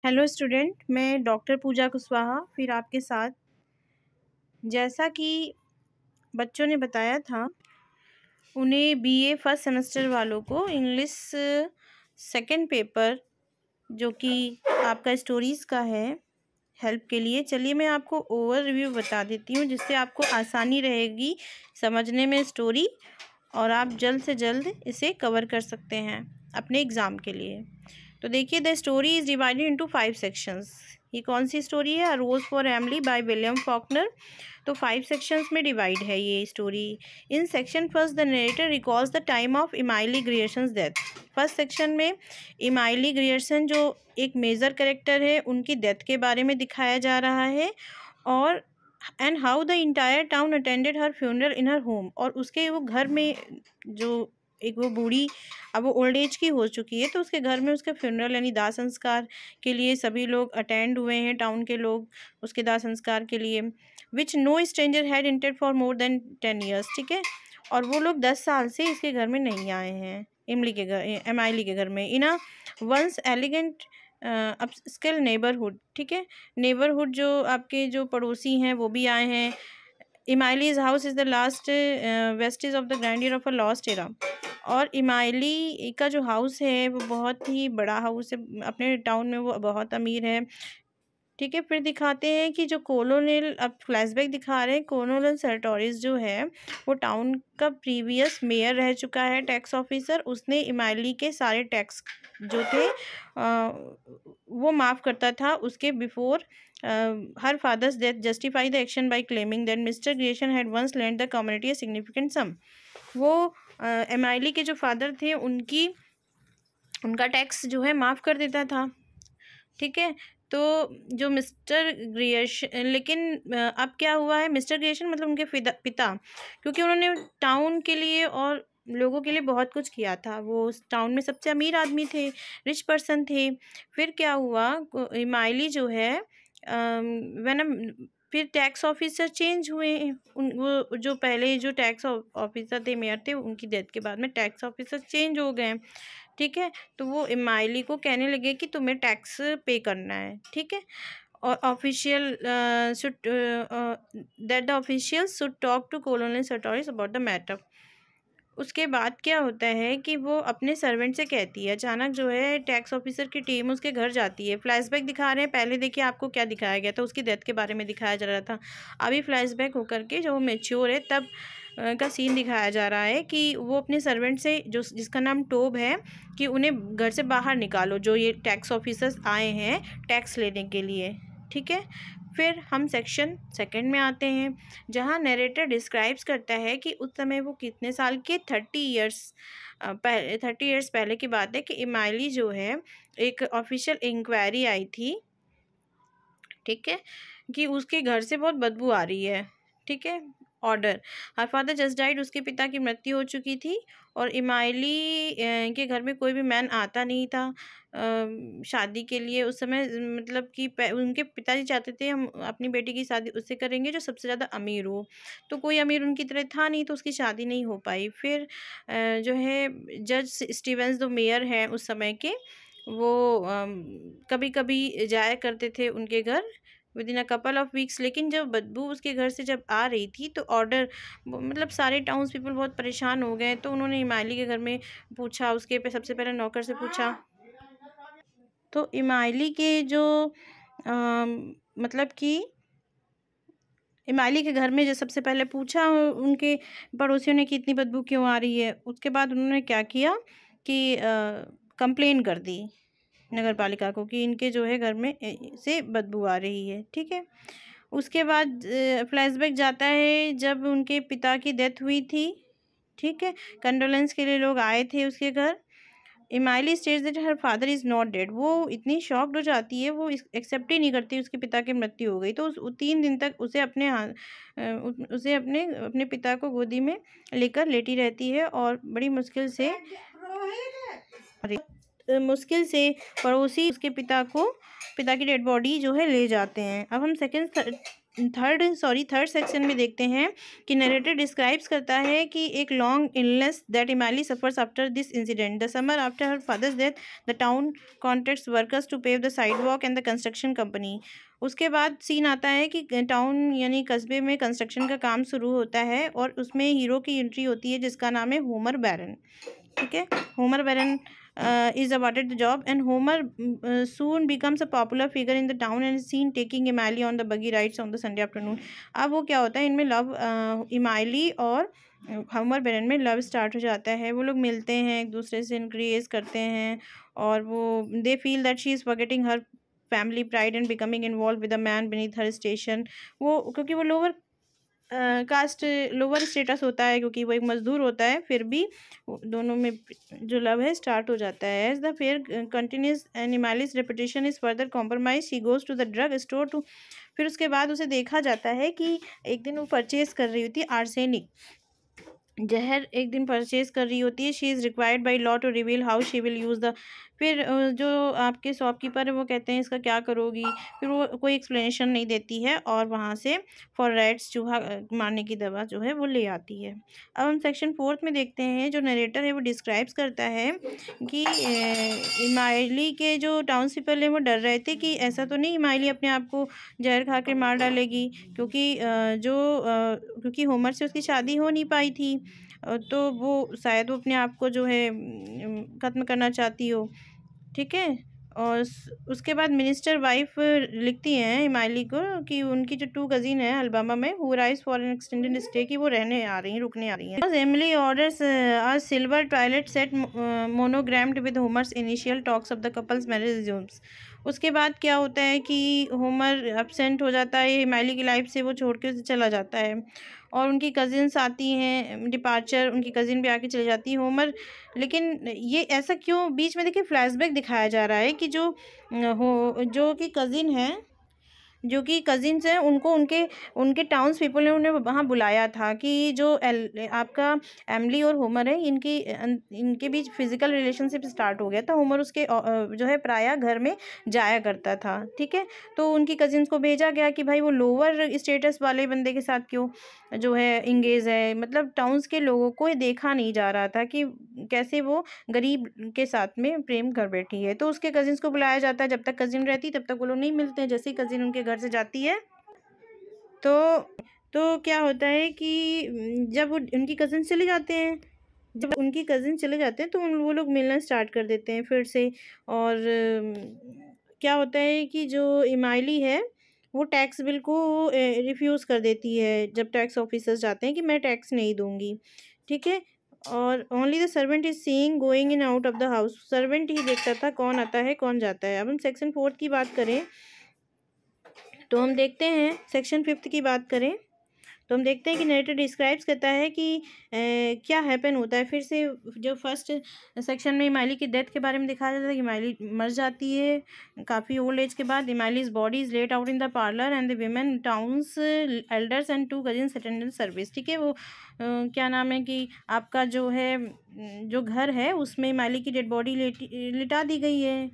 Hello student, मैं doctor पूजा कुशवाहा फिर आपके साथ। जैसा कि बच्चों ने बताया था, उन्हें बीए फर्स्ट सेमेस्टर वालों को इंग्लिश सेकंड पेपर जो कि आपका स्टोरीज़ का है, हेल्प के लिए चलिए मैं आपको ओवरव्यू बता देती हूँ, जिससे आपको आसानी रहेगी समझने में स्टोरी और आप जल्द से जल्द इसे कवर कर सकते हैं अपने एग्ज़ाम के लिए। तो देखिए, the story is divided into 5 sections. ये कौन सी स्टोरी है? A rose for Emily by William Faulkner. तो 5 सेक्शंस में डिवाइड है ये story. In section first the narrator recalls the time of Emily Grierson's death. First section में Emily Grierson जो एक मेजर कैरेक्टर है, उनकी डेथ के बारे में दिखाया जा रहा है और and how the entire town attended her funeral in her home. और उसके वो घर में जो एक वो बूढ़ी, अब वो ओल्ड एज की हो चुकी है, तो उसके घर में उसके फ्यूनरल यानी दाह संस्कार के लिए सभी लोग अटेंड हुए हैं, टाउन के लोग उसके दाह संस्कार के लिए। Which no stranger had entered for more than 10 years. ठीक है, और वो लोग 10 साल से इसके घर में नहीं आए हैं, एमाइली के घर में। इन अ वंस एलिगेंट अपस्केल नेबरहुड। ठीक है, नेबरहुड जो आपके जो पड़ोसी हैं वो भी आए हैं। Emily's house is the last vestige of the grandeur of a lost era. और इमाइली का जो हाउस है वो बहुत ही बड़ा हाउस है, अपने टाउन में वो बहुत अमीर है। ठीक है, फिर दिखाते हैं कि जो कॉलोनल, अब फ्लैशबैक दिखा रहे हैं, कॉलोनल सर्टोरिस जो है वो टाउन का प्रीवियस मेयर रह चुका है, टैक्स ऑफिसर। उसने इमाइली के सारे टैक्स जो थे वो माफ़ करता था उसके before her father's death justify the action by claiming that Mr Grierson had once lend the community a significant sum. वो इमाइली के जो फादर थे उनका टैक्स जो है माफ़ कर देता था। ठीक है, तो जो मिस्टर ग्रियर्सन, लेकिन अब क्या हुआ है, मिस्टर ग्रियर्सन मतलब उनके पिता, क्योंकि उन्होंने टाउन के लिए और लोगों के लिए बहुत कुछ किया था, वो उस टाउन में सबसे अमीर आदमी थे, रिच पर्सन थे। फिर क्या हुआ, इमाइली जो है फिर टैक्स ऑफिसर चेंज हुए। वो जो पहले जो टैक्स ऑफिसर थे, मेयर थे, उनकी डेथ के बाद में टैक्स ऑफिसर चेंज हो गए। ठीक है, तो वो इमाइली को कहने लगे कि तुम्हें टैक्स पे करना है। ठीक है, और official should that the officials should talk to colonel Sartoris about the matter. उसके बाद क्या होता है कि वो अपने सर्वेंट से कहती है, अचानक जो है टैक्स ऑफिसर की टीम उसके घर जाती है। फ्लैशबैक दिखा रहे हैं, पहले देखिए आपको क्या दिखाया गया था, उसकी डेथ के बारे में दिखाया जा रहा था। अभी फ्लैशबैक होकर के जो मेच्योर है तब का सीन दिखाया जा रहा है कि वो अपने सर्वेंट से, जो जिसका नाम टोब है, कि उन्हें घर से बाहर निकालो, जो ये टैक्स ऑफिसर्स आए हैं टैक्स लेने के लिए। ठीक है, फिर हम सेक्शन सेकंड में आते हैं, जहां नरेटर डिस्क्राइब्स करता है कि उस समय वो कितने साल के 30 ईयर्स पहले की बात है कि इमाइली जो है एक ऑफिशियल इंक्वायरी आई थी। ठीक है, कि उसके घर से बहुत बदबू आ रही है। ठीक है, order, her father just died, उसके पिता की मृत्यु हो चुकी थी और इमाइली के घर में कोई भी मैन आता नहीं था शादी के लिए उस समय। मतलब कि उनके पिताजी चाहते थे हम अपनी बेटी की शादी उससे करेंगे जो सबसे ज़्यादा अमीर हो, तो कोई अमीर उनकी तरह था नहीं, तो उसकी शादी नहीं हो पाई। फिर जो है जज स्टीवेंस जो मेयर हैं उस समय के, वो कभी कभी जाया करते थे उनके घर with in a couple of weeks. लेकिन जब बदबू उसके घर से जब आ रही थी तो ऑर्डर, मतलब सारे टाउन्स पीपल बहुत परेशान हो गए, तो उन्होंने इमाइली के घर में पूछा, उसके पे सबसे पहले नौकर से पूछा। तो इमाइली के जो मतलब कि इमाइली के घर में जो सबसे पहले पूछा उनके पड़ोसियों ने कि इतनी बदबू क्यों आ रही है। उसके बाद उन्होंने क्या किया कि कंप्लेन कर दी नगर पालिका को कि इनके जो है घर में से बदबू आ रही है। ठीक है, उसके बाद फ्लैशबैक जाता है जब उनके पिता की डेथ हुई थी। ठीक है, कंडोलेंस के लिए लोग आए थे उसके घर। Emily states that her father is not dead. वो इतनी शॉक्ड हो जाती है, वो एक्सेप्ट ही नहीं करती उसके पिता की मृत्यु हो गई। तो 3 दिन तक उसे अपने उसे अपने अपने पिता को गोदी में लेकर लेटी रहती है और बड़ी मुश्किल से पड़ोसी उसके पिता की डेड बॉडी जो है ले जाते हैं। अब हम सेकंड थर्ड सेक्शन में देखते हैं कि नरेटर डिस्क्राइब्स करता है कि एक long illness that Emily suffers after this incident. The summer after her father's death the town contracts workers to pave the sidewalk and the construction company. उसके बाद सीन आता है कि टाउन यानी कस्बे में कंस्ट्रक्शन का काम शुरू होता है और उसमें हीरो की एंट्री होती है जिसका नाम है होमर बैरन। ठीक है, Homer Barron is awarded the job and Homer soon becomes a popular figure in the town and is seen taking Emily on the buggy rides on the Sunday afternoon। अब वो क्या होता है, इनमें love इमाइली और Homer बैरन में love start हो जाता है। वो लोग मिलते हैं, एक दूसरे से इंक्रीज करते हैं और वो they feel that she is forgetting her family pride and becoming involve with a man beneath her station. वो क्योंकि वो लोअर कास्ट लोअर स्टेटस होता है क्योंकि वो एक मजदूर होता है, फिर भी दोनों में जो लव है स्टार्ट हो जाता है। As the affair continues and Emily's reputation is further compromise she goes to the drug store to. फिर उसके बाद उसे देखा जाता है कि एक दिन वो परचेज कर रही होती है आर्सेनिक जहर, एक दिन परचेज कर रही होती है। She is required by law to reveal how she will use the. फिर जो आपके शॉपकीपर है वो कहते हैं इसका क्या करोगी, फिर वो कोई एक्सप्लेनेशन नहीं देती है और वहाँ से फॉर रैट्स चूहा मारने की दवा जो है वो ले आती है। अब हम सेक्शन 4 में देखते हैं, जो नरेटर है वो डिस्क्राइब्स करता है कि इमाइली के जो टाउनशिप वाले वो डर रहे थे कि ऐसा तो नहीं इमाइली अपने आप को जहर खा के मार डालेगी, क्योंकि होमर से उसकी शादी हो नहीं पाई थी, तो वो शायद वो अपने आप को जो है ख़त्म करना चाहती हो। ठीक है, और उसके बाद मिनिस्टर वाइफ लिखती हैं इमाइली को कि उनकी जो 2 कज़िन है अल्बामा में who rise for an extended stay की वो रहने आ रही हैं, रुकने आ रही हैं। Emily orders a silver toilet set monogrammed with Homer's initial talks of the couple's marriage resumes. उसके बाद क्या होता है कि होमर एब्सेंट हो जाता है इमाइली की लाइफ से, वो छोड़ के उसे चला जाता है और उनकी कज़िन्स आती हैं, डिपार्चर उनकी कज़िन भी आके चली जाती है। होमर, लेकिन ये ऐसा क्यों, बीच में देखिए फ्लैशबैक दिखाया जा रहा है कि जो कि कज़िन है, जो कि कज़िन्स हैं, उनको उनके उनके टाउन्स पीपल ने उन्हें वहाँ बुलाया था कि जो आपका एमिली और होमर है इनके बीच फिजिकल रिलेशनशिप स्टार्ट हो गया था। होमर उसके जो है प्रायः घर में जाया करता था। ठीक है, तो उनकी कज़िन्स को भेजा गया कि भाई वो लोअर स्टेटस वाले बंदे के साथ क्यों जो है इंगेज है, मतलब टाउन्स के लोगों को ये देखा नहीं जा रहा था कि कैसे वो गरीब के साथ में प्रेम कर बैठी है। तो उसके कज़िन्स को बुलाया जाता है, जब तक कज़िन रहती तब तक वो लोग नहीं मिलते हैं। जैसे ही कज़िन उनके घर से जाती है तो क्या होता है कि जब वो उनकी कज़िन चले जाते हैं, तो वो लोग मिलना स्टार्ट कर देते हैं फिर से। और क्या होता है कि जो इमाइली है वो टैक्स बिल को रिफ्यूज़ कर देती है जब टैक्स ऑफिसर्स जाते हैं कि मैं टैक्स नहीं दूंगी। ठीक है, और only the servant is seeing going in out of the house. Servant ही देखता था कौन आता है कौन जाता है। अब हम सेक्शन 4 की बात करें तो हम देखते हैं, सेक्शन 5 की बात करें तो हम देखते हैं कि नरेटर डिस्क्राइब्स करता है कि क्या हैपन होता है। फिर से जो फर्स्ट सेक्शन में इमाइली की डेथ के बारे में दिखाया जाता है कि इमाइली मर जाती है काफ़ी ओल्ड एज के बाद। Emily's body is laid out in the parlour and the women town's elders and 2 cousins attendant service. ठीक है, वो क्या नाम है कि आपका जो है जो घर है उसमें इमाइली की डेड बॉडी लिटा दी गई है।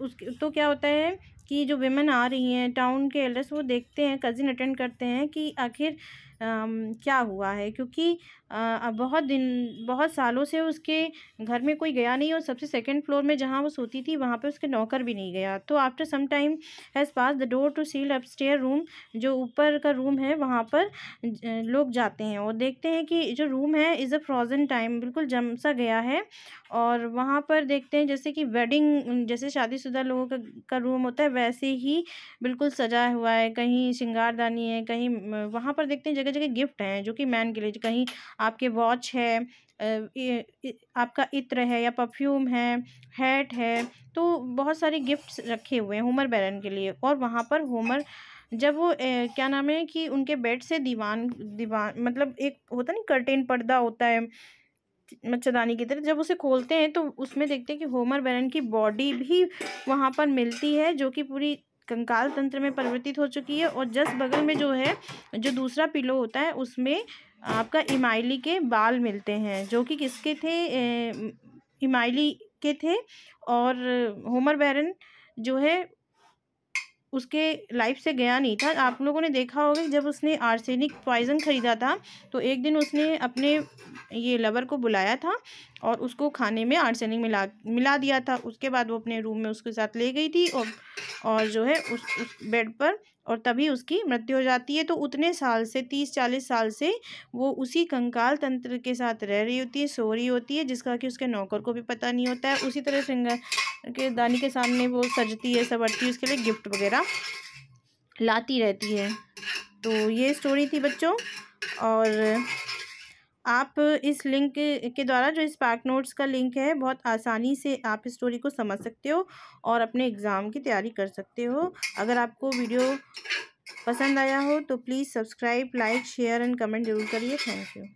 उसके तो क्या होता है कि जो विमेन आ रही हैं टाउन के एल्डर्स वो देखते हैं, कज़िन अटेंड करते हैं कि आखिर क्या हुआ है, क्योंकि अब बहुत सालों से उसके घर में कोई गया नहीं और सबसे सेकंड फ्लोर में जहाँ वो सोती थी वहाँ पे उसके नौकर भी नहीं गया। तो after some time has pass the door to sealed upstair room, जो ऊपर का रूम है वहाँ पर लोग जाते हैं और देखते हैं कि जो रूम है इज़ अ फ्रोज़न टाइम, बिल्कुल जम सा गया है। और वहाँ पर देखते हैं जैसे कि वेडिंग, जैसे शादीशुदा लोगों का रूम होता है वैसे ही बिल्कुल सजा हुआ है, कहीं श्रृंगारदानी है, कहीं वहाँ पर देखते हैं जगह जगह गिफ्ट हैं जो कि मैन के लिए, कहीं आपके वॉच है, आपका इत्र है या परफ्यूम है, हैट है, तो बहुत सारे गिफ्ट्स रखे हुए हैं होमर बैरन के लिए। और वहाँ पर होमर जब वो क्या नाम है कि उनके बेड से दीवान मतलब एक होता नहीं कर्टेन पर्दा होता है मच्छरदानी की तरह, जब उसे खोलते हैं तो उसमें देखते हैं कि होमर बैरन की बॉडी भी वहाँ पर मिलती है जो कि पूरी कंकाल तंत्र में परिवर्तित हो चुकी है। और जस्ट बगल में जो है जो दूसरा पिलो होता है उसमें आपका इमाइली के बाल मिलते हैं जो कि किसके थे, इमाइली के थे। और होमर बैरन जो है उसके लाइफ से गया नहीं था। आप लोगों ने देखा होगा कि जब उसने आर्सेनिक पॉइज़न ख़रीदा था तो एक दिन उसने अपने ये लवर को बुलाया था और उसको खाने में आर्सेनिक मिला दिया था। उसके बाद वो अपने रूम में उसके साथ ले गई थी और जो है उस बेड पर, और तभी उसकी मृत्यु हो जाती है। तो उतने साल से 30-40 साल से वो उसी कंकाल तंत्र के साथ रह रही होती है, सो रही होती है, जिसका कि उसके नौकर को भी पता नहीं होता है। उसी तरह श्रृंगार के दानी के सामने वो सजती है, संवरती है, उसके लिए गिफ्ट वगैरह लाती रहती है। तो ये स्टोरी थी बच्चों, और आप इस लिंक के द्वारा, जो स्पार्क नोट्स का लिंक है, बहुत आसानी से आप इस स्टोरी को समझ सकते हो और अपने एग्ज़ाम की तैयारी कर सकते हो। अगर आपको वीडियो पसंद आया हो तो please subscribe, like, share and comment ज़रूर करिए। Thank you.